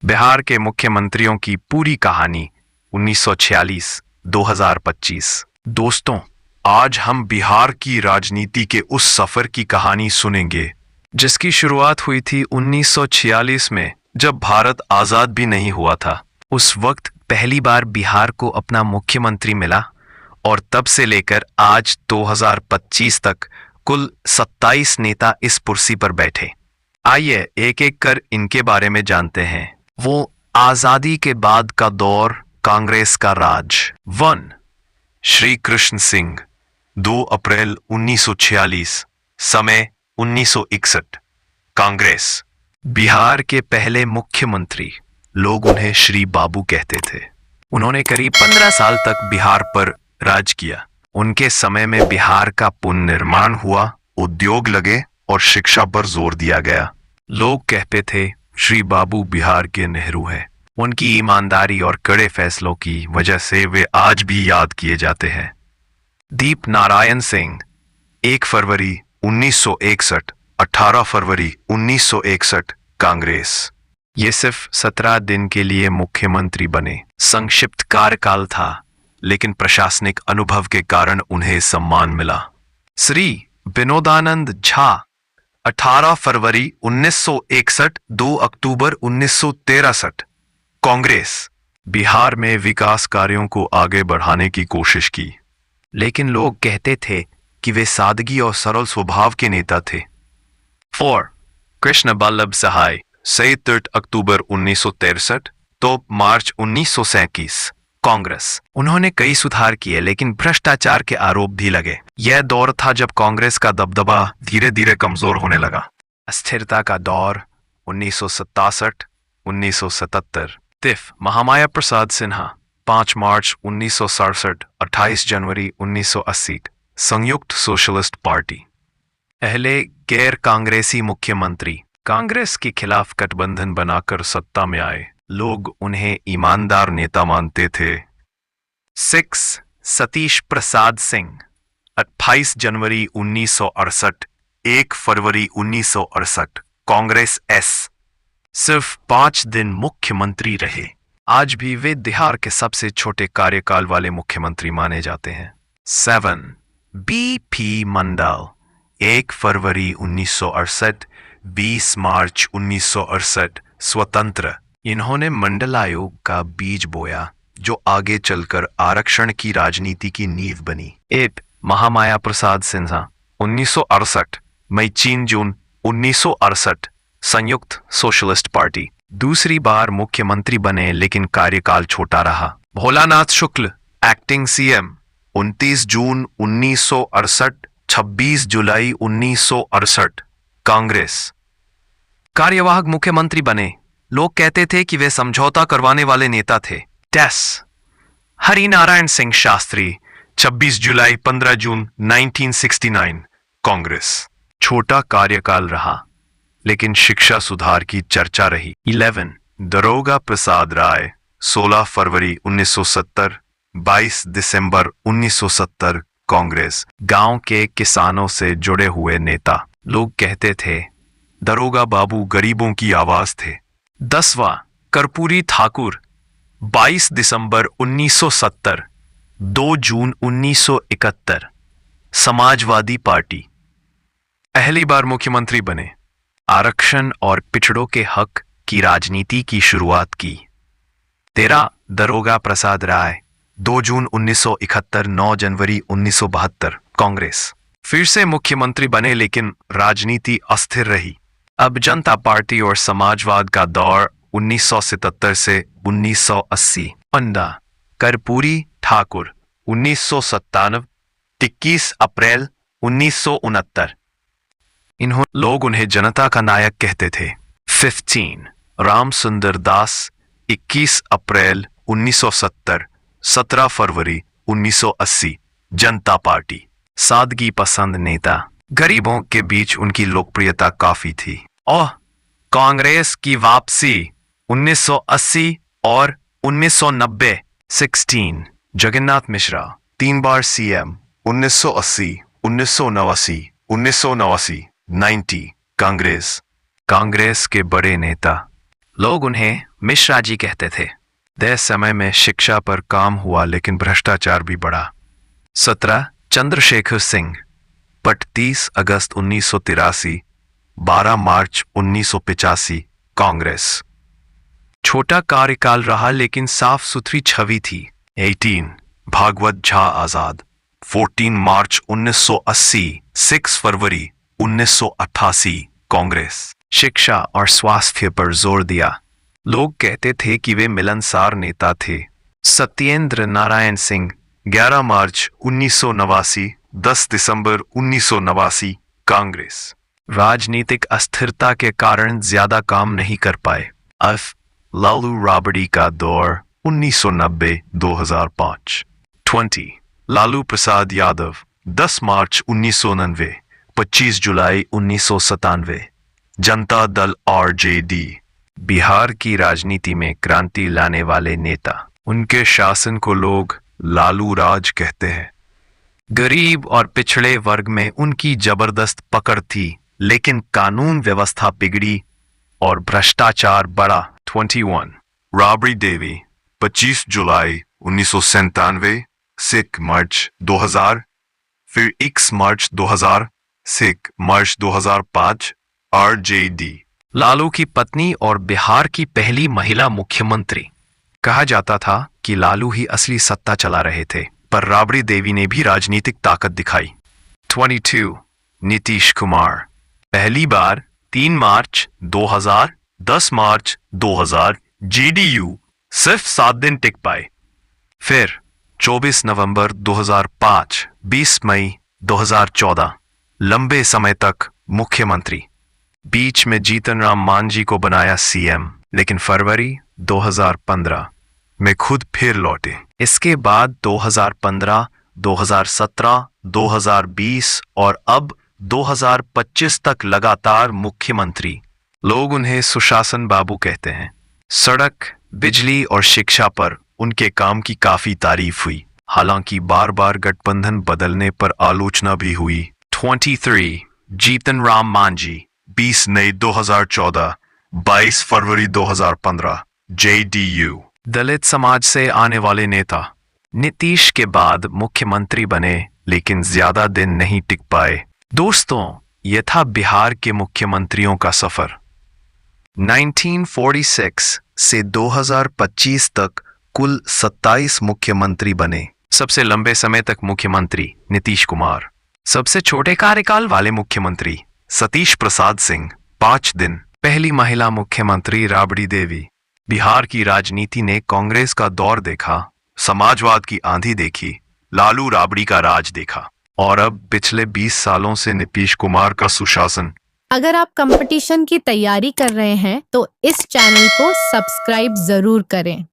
बिहार के मुख्यमंत्रियों की पूरी कहानी 1946-2025। दोस्तों, आज हम बिहार की राजनीति के उस सफर की कहानी सुनेंगे जिसकी शुरुआत हुई थी 1946 में, जब भारत आजाद भी नहीं हुआ था। उस वक्त पहली बार बिहार को अपना मुख्यमंत्री मिला और तब से लेकर आज 2025 तक कुल 27 नेता इस कुर्सी पर बैठे। आइए एक एक कर इनके बारे में जानते हैं। वो आजादी के बाद का दौर, कांग्रेस का राज। 1. श्री कृष्ण सिंह, 2 अप्रैल 1946, समय 1961, कांग्रेस। बिहार के पहले मुख्यमंत्री, लोग उन्हें श्री बाबू कहते थे। उन्होंने करीब 15 साल तक बिहार पर राज किया। उनके समय में बिहार का पुनर्निर्माण हुआ, उद्योग लगे और शिक्षा पर जोर दिया गया। लोग कहते थे श्री बाबू बिहार के नेहरू हैं। उनकी ईमानदारी और कड़े फैसलों की वजह से वे आज भी याद किए जाते हैं। दीप नारायण सिंह, 1 फरवरी 1961, 18 फरवरी 1961, कांग्रेस। ये सिर्फ 17 दिन के लिए मुख्यमंत्री बने। संक्षिप्त कार्यकाल था, लेकिन प्रशासनिक अनुभव के कारण उन्हें सम्मान मिला। श्री विनोदानंद झा, 18 फरवरी 1961, 2 अक्टूबर 1963, कांग्रेस। बिहार में विकास कार्यों को आगे बढ़ाने की कोशिश की, लेकिन लोग कहते थे कि वे सादगी और सरल स्वभाव के नेता थे। 4. कृष्ण बल्लभ सहाय, 7 अक्टूबर 1963 तो मार्च 1937, कांग्रेस। उन्होंने कई सुधार किए, लेकिन भ्रष्टाचार के आरोप भी लगे। यह दौर था जब कांग्रेस का दबदबा धीरे धीरे कमजोर होने लगा। अस्थिरता का दौर 1967-1977। तिफ महामाया प्रसाद सिन्हा, 5 मार्च 1967, 28 जनवरी 1980, संयुक्त सोशलिस्ट पार्टी। पहले गैर कांग्रेसी मुख्यमंत्री, कांग्रेस के खिलाफ गठबंधन बनाकर सत्ता में आए। लोग उन्हें ईमानदार नेता मानते थे। 6. सतीश प्रसाद सिंह, 28 जनवरी 1968, 1 फरवरी 1968, कांग्रेस एस। सिर्फ 5 दिन मुख्यमंत्री रहे। आज भी वे बिहार के सबसे छोटे कार्यकाल वाले मुख्यमंत्री माने जाते हैं। 7. बी.पी. मंडल, 1 फरवरी 1968, 20 मार्च 1968, स्वतंत्र। इन्होंने मंडल आयोग का बीज बोया, जो आगे चलकर आरक्षण की राजनीति की नींव बनी। 8. महामाया प्रसाद सिन्हा, 1968, मई 3 जून 1968, संयुक्त सोशलिस्ट पार्टी। दूसरी बार मुख्यमंत्री बने, लेकिन कार्यकाल छोटा रहा। भोलानाथ शुक्ल, एक्टिंग सीएम, 29 जून 1968, 26 जुलाई 1968, कांग्रेस। कार्यवाहक मुख्यमंत्री बने। लोग कहते थे कि वे समझौता करवाने वाले नेता थे। 10. हरिनारायण सिंह शास्त्री, 26 जुलाई 15 जून 1969, कांग्रेस। छोटा कार्यकाल रहा, लेकिन शिक्षा सुधार की चर्चा रही। 11. दरोगा प्रसाद राय, 16 फरवरी 1970, 22 दिसंबर 1970, कांग्रेस। गांव के किसानों से जुड़े हुए नेता। लोग कहते थे दरोगा बाबू गरीबों की आवाज थे। 10वां कर्पूरी ठाकुर, 22 दिसंबर 1970, 2 जून 1971, समाजवादी पार्टी। पहली बार मुख्यमंत्री बने। आरक्षण और पिछड़ों के हक की राजनीति की शुरुआत की। 13. दरोगा प्रसाद राय, 2 जून 1971, 9 जनवरी 1972, कांग्रेस। फिर से मुख्यमंत्री बने, लेकिन राजनीति अस्थिर रही। अब जनता पार्टी और समाजवाद का दौर 1977 से 1980। 15. कर्पूरी ठाकुर, 1997, 21 अप्रैल 1969। लोग उन्हें जनता का नायक कहते थे। 15. राम सुंदर दास, 21 अप्रैल 1970, 17 फरवरी 1980, जनता पार्टी। सादगी पसंद नेता। गरीबों के बीच उनकी लोकप्रियता काफी थी। और कांग्रेस की वापसी 1980 और 1990। 16. जगन्नाथ मिश्रा, 3 बार सीएम, 1980, 1989, 1989, 90, कांग्रेस। कांग्रेस के बड़े नेता। लोग उन्हें मिश्रा जी कहते थे। देश समय में शिक्षा पर काम हुआ लेकिन भ्रष्टाचार भी बढ़ा। 17 चंद्रशेखर सिंह, पट 30 अगस्त 1983, 12 मार्च 1985, कांग्रेस। छोटा कार्यकाल रहा लेकिन साफ सुथरी छवि थी। 18 भागवत झा आजाद, 14 मार्च 1980, 6 फरवरी 1988, कांग्रेस। शिक्षा और स्वास्थ्य पर जोर दिया। लोग कहते थे कि वे मिलनसार नेता थे। सत्येंद्र नारायण सिंह, 11 मार्च 1989, 10 दिसंबर 1989, कांग्रेस। राजनीतिक अस्थिरता के कारण ज्यादा काम नहीं कर पाए। लालू राबड़ी का दौर 1990-2005। 20 लालू प्रसाद यादव, 10 मार्च 1999, 25 जुलाई 1997, जनता दल आरजेडी। बिहार की राजनीति में क्रांति लाने वाले नेता। उनके शासन को लोग लालू राज कहते हैं। गरीब और पिछड़े वर्ग में उनकी जबरदस्त पकड़ थी, लेकिन कानून व्यवस्था बिगड़ी और भ्रष्टाचार बढ़ा। 21 राबड़ी देवी, 25 जुलाई 1997 से मार्च 2000, फिर 21 मार्च 2000 से मार्च 2005, आरजेडी। लालू की पत्नी और बिहार की पहली महिला मुख्यमंत्री। कहा जाता था कि लालू ही असली सत्ता चला रहे थे, पर राबड़ी देवी ने भी राजनीतिक ताकत दिखाई। 22 नीतीश कुमार, पहली बार 3 मार्च 2000, 10 मार्च 2000, जेडीयू सिर्फ 7 दिन टिक पाए। फिर 24 नवंबर 2005, 20 मई 2014, लंबे समय तक मुख्यमंत्री। बीच में जीतन राम मांझी को बनाया सीएम, लेकिन फरवरी 2015 में खुद फिर लौटे। इसके बाद 2015, 2017, 2020 और अब 2025 तक लगातार मुख्यमंत्री। लोग उन्हें सुशासन बाबू कहते हैं। सड़क, बिजली और शिक्षा पर उनके काम की काफी तारीफ हुई, हालांकि बार बार गठबंधन बदलने पर आलोचना भी हुई। 23 जीतन राम मांझी, 20 मई 2014, 22 फरवरी 2015, जेडीयू। दलित समाज से आने वाले नेता। नीतीश के बाद मुख्यमंत्री बने, लेकिन ज्यादा दिन नहीं टिक पाए। दोस्तों, यह था बिहार के मुख्यमंत्रियों का सफर। 1946 से 2025 तक कुल 27 मुख्यमंत्री बने। सबसे लंबे समय तक मुख्यमंत्री नीतीश कुमार। सबसे छोटे कार्यकाल वाले मुख्यमंत्री सतीश प्रसाद सिंह, 5 दिन। पहली महिला मुख्यमंत्री राबड़ी देवी। बिहार की राजनीति ने कांग्रेस का दौर देखा, समाजवाद की आंधी देखी, लालू राबड़ी का राज देखा, और अब पिछले 20 सालों से नीतीश कुमार का सुशासन। अगर आप कंपटीशन की तैयारी कर रहे हैं तो इस चैनल को सब्सक्राइब जरूर करें।